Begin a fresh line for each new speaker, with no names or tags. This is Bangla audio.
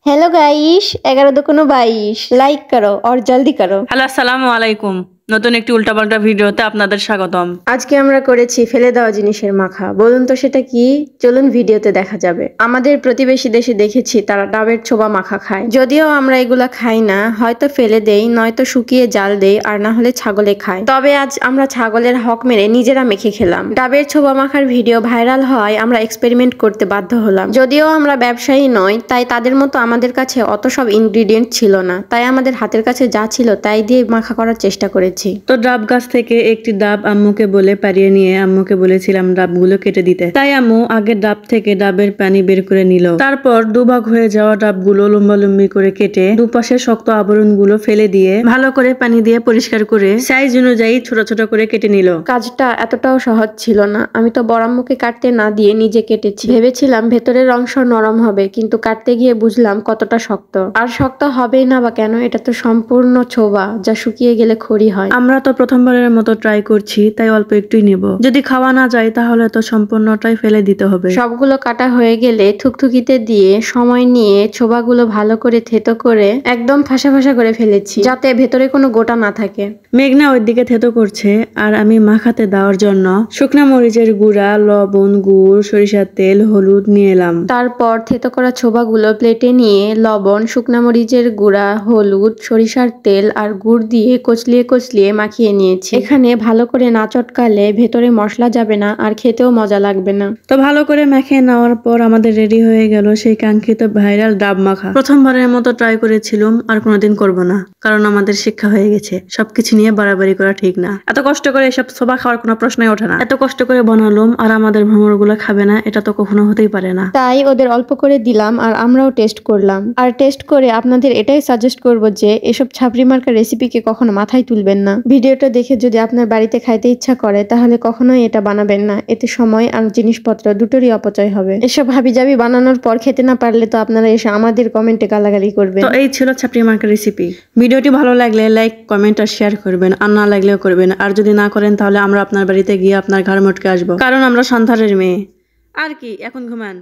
हेलो गाइस 11 दुकुनो 22 लाइक करो और जल्दी करो।
হ্যালো আসসালামু আলাইকুম। নতুন একটি উল্টাপাল্টা ভিডিওতে আপনাদের স্বাগতম।
আজকে আমরা করেছি ফেলে দেওয়া জিনিসের মাখা। বলুন তো সেটা কি? চলুন ভিডিওতে দেখা যাবে। আমাদের প্রতিবেশী দেশে দেখেছি তারা ডাবের ছোবা মাখা খায়। যদিও আমরা এগুলা খাই না, হয়তো ফেলে দেই, নয়তো শুকিয়ে জাল দেই, আর না হলে ছাগলে খায়। তবে আজ আমরা ছাগলের হক মেরে নিজেরা মেখে খেলাম। ডাবের ছোবা মাখার ভিডিও ভাইরাল হওয়ায় আমরা এক্সপেরিমেন্ট করতে বাধ্য হলাম। যদিও আমরা ব্যবসায়ী নই, তাই তাদের মতো আমাদের কাছে অত সব ইনগ্রিডিয়েন্ট ছিল না, তাই আমাদের হাতের কাছে যা ছিল তাই দিয়ে মাখা করার চেষ্টা করেছি।
তো ডাব গাছ থেকে একটি ডাব আম্মুকে বলে পারিয়ে নিয়ে আম্মুকে বলেছিলাম ডাবগুলো কেটে দিতে। তাই আম্মু আগে ডাব থেকে ডাবের পানি বের করে নিল। তারপর দুভাগ হয়ে যাওয়া ডাবগুলো লম্বালম্বি করে কেটে দুপাশে শক্ত আবরণগুলো ফেলে দিয়ে ভালো করে পানি দিয়ে পরিষ্কার করে সাইজ অনুযায়ী ছোট ছোট করে কেটে নিল।
কাজটা এতটাও সহজ ছিল না। আমি তো বড় আম্মুকে কাটতে না দিয়ে নিজে কেটেছি। ভেবেছিলাম ভেতরের অংশ নরম হবে, কিন্তু কাটতে গিয়ে বুঝলাম কতটা শক্ত। আর শক্ত হবেই না বা কেন, এটা তো সম্পূর্ণ ছোবা, যা শুকিয়ে গেলে খড়ি হয়।
আমরা তো প্রথমবারের মতো ট্রাই করছি, তাই অল্প একটুই নেব। যদি খাওয়া না যায় তাহলে তো সম্পূর্ণটাই ফেলে দিতে হবে।
সবগুলো কাটা হয়ে গেলে থুকথুকিতে দিয়ে সময় নিয়ে ছোবাগুলো ভালো করে থেতো করে একদম ফাঁসা ফাঁসা করে ফেলেছি, যাতে ভেতরে কোনো গোটা না থাকে।
মেঘনা ওইদিকে থেতো করছে, আর আমি মাখাতে দেওয়ার জন্য শুকনা মরিচের গুঁড়া, লবণ, গুড়, সরিষার তেল, হলুদ নিয়ে এলাম।
তারপর থেতো করা ছোবাগুলো প্লেটে নিয়ে লবণ, শুকনা মরিচের গুঁড়া, হলুদ, সরিষার তেল আর গুড় দিয়ে কচলিয়ে কচলিয়ে মাখিয়ে নিয়েছি। এখানে ভালো করে না চটকালে ভেতরে মশলা যাবে না আর খেতেও মজা লাগবে না।
তো ভালো করে মাখিয়ে নেওয়ার পর আমাদের রেডি হয়ে গেল সেই কাঙ্ক্ষিত ভাইরাল ডাব মাখা। প্রথমবারের মতো ট্রাই করেছিলাম, আর কোনোদিন করব না, কারণ আমাদের শিক্ষা হয়ে গেছে সবকিছু নিয়ে বাড়াবাড়ি করা ঠিক না। এত কষ্ট করে এসব ছোবা খাওয়ার কোনো প্রশ্নই ওঠে না। এত কষ্ট করে বানালাম আর আমাদের ভ্রমরগুলো খাবে না, এটা তো কখনো হতেই পারে না।
তাই ওদের অল্প করে দিলাম আর আমরাও টেস্ট করলাম। আর টেস্ট করে আপনাদের এটাই সাজেস্ট করব যে এসব ছাপড়ি মার্কা রেসিপিকে কখনো মাথায় তুলবেন না। ভিডিওটা দেখে যদি আপনার বাড়িতে খাইতে ইচ্ছা করে তাহলে কখনোই এটা বানাবেন না, এতে সময় আর জিনিসপত্র দুটোরই অপচয় হবে। এসব হাবিজাবি বানানোর পর খেতে না পারলে তো আপনারা এসে আমাদের কমেন্টে গালাগালি করবেন।
তো এই ছিল ছাপড়ি মার্কা রেসিপি। ভিডিওটি ভালো লাগলে লাইক, কমেন্ট আর শেয়ার করবেন, আর না লাগলেও করবেন। আর যদি না করেন তাহলে আমরা আপনার বাড়িতে গিয়ে আপনার ঘাড় মটকে আসবো, কারণ আমরা সন্তানের মেয়ে। আর কি, এখন ঘুমান।